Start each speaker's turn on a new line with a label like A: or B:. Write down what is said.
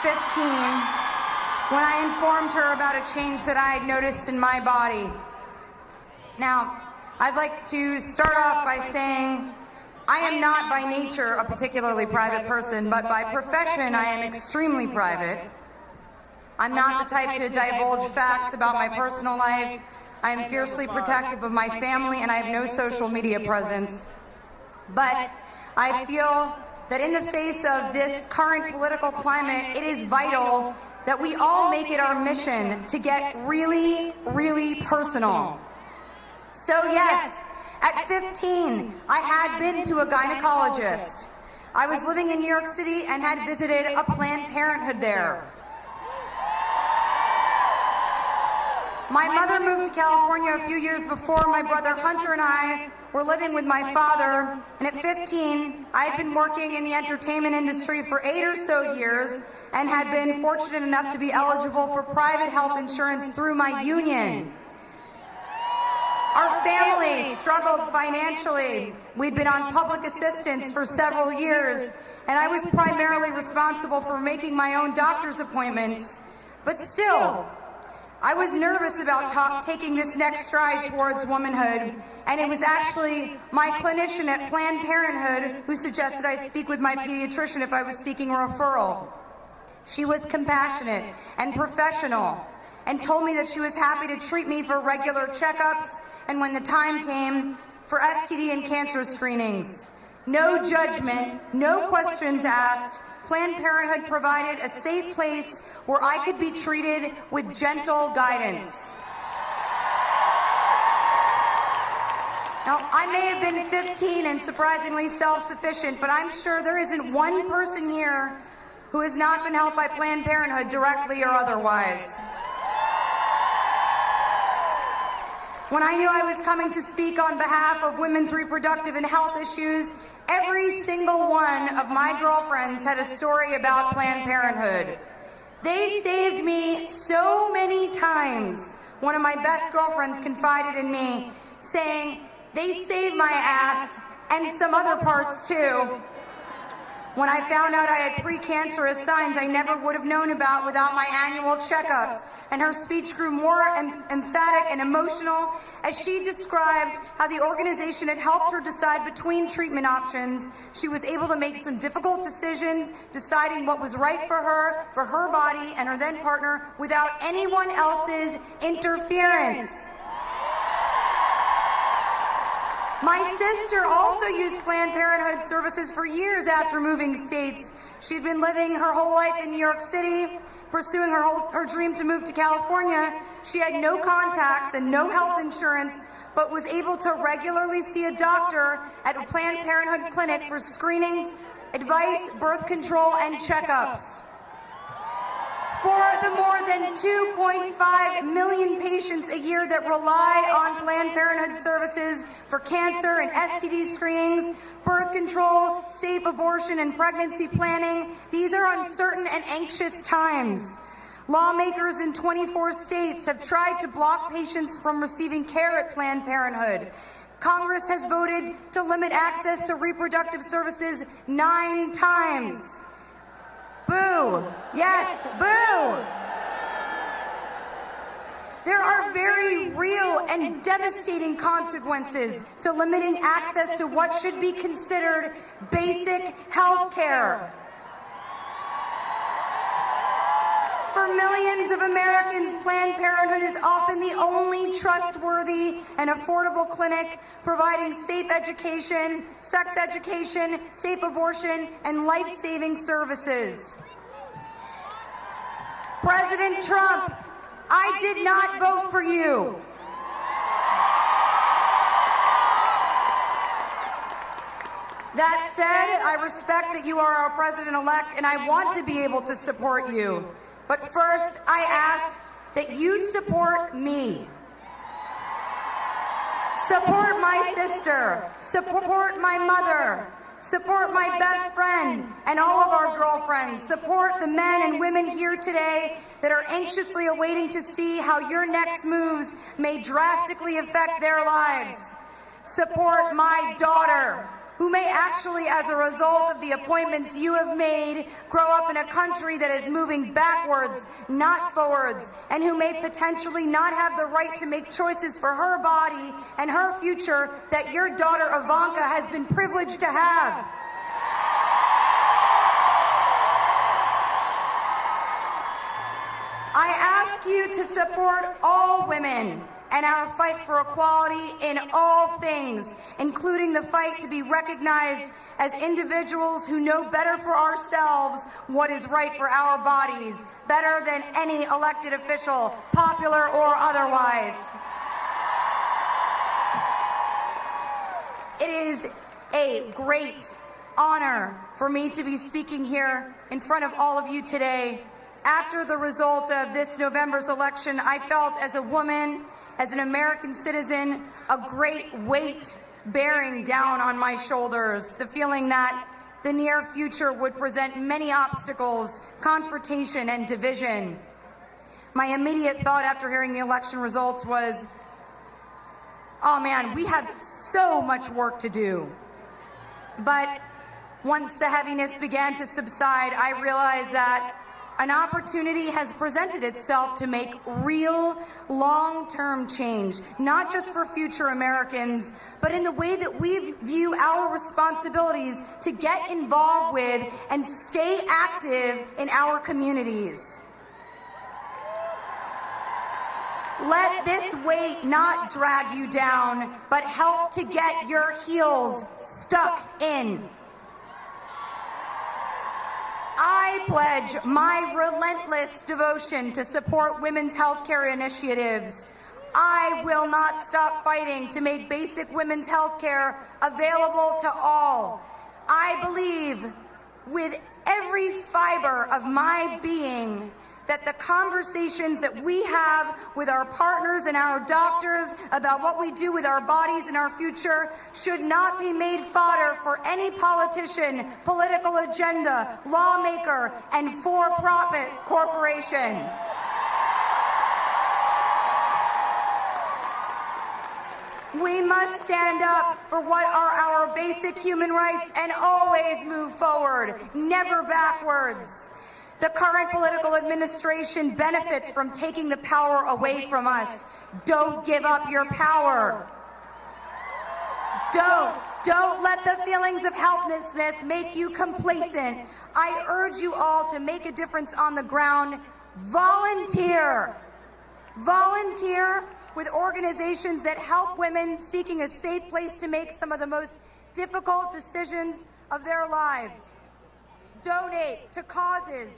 A: 15 when I informed her about a change that I had noticed in my body. Now, I'd like to start off by saying I am not by nature a particularly private person, but by profession I am extremely private. I'm not the type to divulge facts about my personal life. I am fiercely protective of my family, and I have no social media presence. But I feel that in the face of this current political climate, it is vital that we all make it our mission to get really, really personal. So yes, at 15, I had been to a gynecologist. I was living in New York City and had visited a Planned Parenthood there. My mother moved to California a few years before. My brother Hunter and I were living with my father, and at 15, I had been working in the entertainment industry for 8 or so years and had been fortunate enough to be eligible for private health insurance through my union. Our family struggled financially. We'd been on public assistance for several years, and I was primarily responsible for making my own doctor's appointments. But still, I was nervous about taking this next stride towards womanhood, and it was actually my clinician at Planned Parenthood who suggested I speak with my pediatrician if I was seeking a referral. She was compassionate and professional and told me that she was happy to treat me for regular checkups and when the time came, for STD and cancer screenings. No judgment, no questions asked. Planned Parenthood provided a safe place where I could be treated with gentle guidance. Now, I may have been 15 and surprisingly self-sufficient, but I'm sure there isn't one person here who has not been helped by Planned Parenthood directly or otherwise. When I knew I was coming to speak on behalf of women's reproductive and health issues, every single one of my girlfriends had a story about Planned Parenthood. They saved me so many times. One of my best girlfriends confided in me, saying, "They saved my ass and some other parts too." When I found out I had precancerous signs I never would have known about without my annual checkups, and her speech grew more emphatic and emotional as she described how the organization had helped her decide between treatment options. She was able to make some difficult decisions, deciding what was right for her body, and her then partner without anyone else's interference. My sister also used Planned Parenthood services for years after moving states. She'd been living her whole life in New York City, pursuing her dream to move to California. She had no contacts and no health insurance, but was able to regularly see a doctor at a Planned Parenthood clinic for screenings, advice, birth control, and checkups. For the more than 2.5 million patients a year that rely on Planned Parenthood services for cancer and STD screenings, birth control, safe abortion, and pregnancy planning, these are uncertain and anxious times. Lawmakers in 24 states have tried to block patients from receiving care at Planned Parenthood. Congress has voted to limit access to reproductive services 9 times. Boo! Yes, boo! There are very real and devastating consequences to limiting access to what should be considered basic health care. For millions of Americans, Planned Parenthood is often the only trustworthy and affordable clinic providing safe education, sex education, safe abortion, and life-saving services. President Trump, I did not vote for you. That said, I respect that you are our president-elect, and I want to be able to support you. But first, I ask that you support me. Support my sister. Support my mother. Support my best friend and all of our girlfriends. Support the men and women here today that are anxiously awaiting to see how your next moves may drastically affect their lives. Support my daughter, who may actually, as a result of the appointments you have made, grow up in a country that is moving backwards, not forwards, and who may potentially not have the right to make choices for her body and her future that your daughter Ivanka has been privileged to have. I ask you to support all women and our fight for equality in all things, including the fight to be recognized as individuals who know better for ourselves what is right for our bodies, better than any elected official, popular or otherwise. It is a great honor for me to be speaking here in front of all of you today. After the result of this November's election, I felt as a woman, as an American citizen, a great weight bearing down on my shoulders, the feeling that the near future would present many obstacles, confrontation, and division. My immediate thought after hearing the election results was, oh man, we have so much work to do. But once the heaviness began to subside, I realized that an opportunity has presented itself to make real, long-term change, not just for future Americans, but in the way that we view our responsibilities to get involved with and stay active in our communities. Let this weight not drag you down, but help to get your heels stuck in. I pledge my relentless devotion to support women's healthcare initiatives. I will not stop fighting to make basic women's healthcare available to all. I believe with every fiber of my being that the conversations that we have with our partners and our doctors about what we do with our bodies and our future should not be made fodder for any politician, political agenda, lawmaker, and for-profit corporation. We must stand up for what are our basic human rights and always move forward, never backwards. The current political administration benefits from taking the power away from us. Don't give up your power. Don't let the feelings of helplessness make you complacent. I urge you all to make a difference on the ground. Volunteer. Volunteer with organizations that help women seeking a safe place to make some of the most difficult decisions of their lives. Donate to causes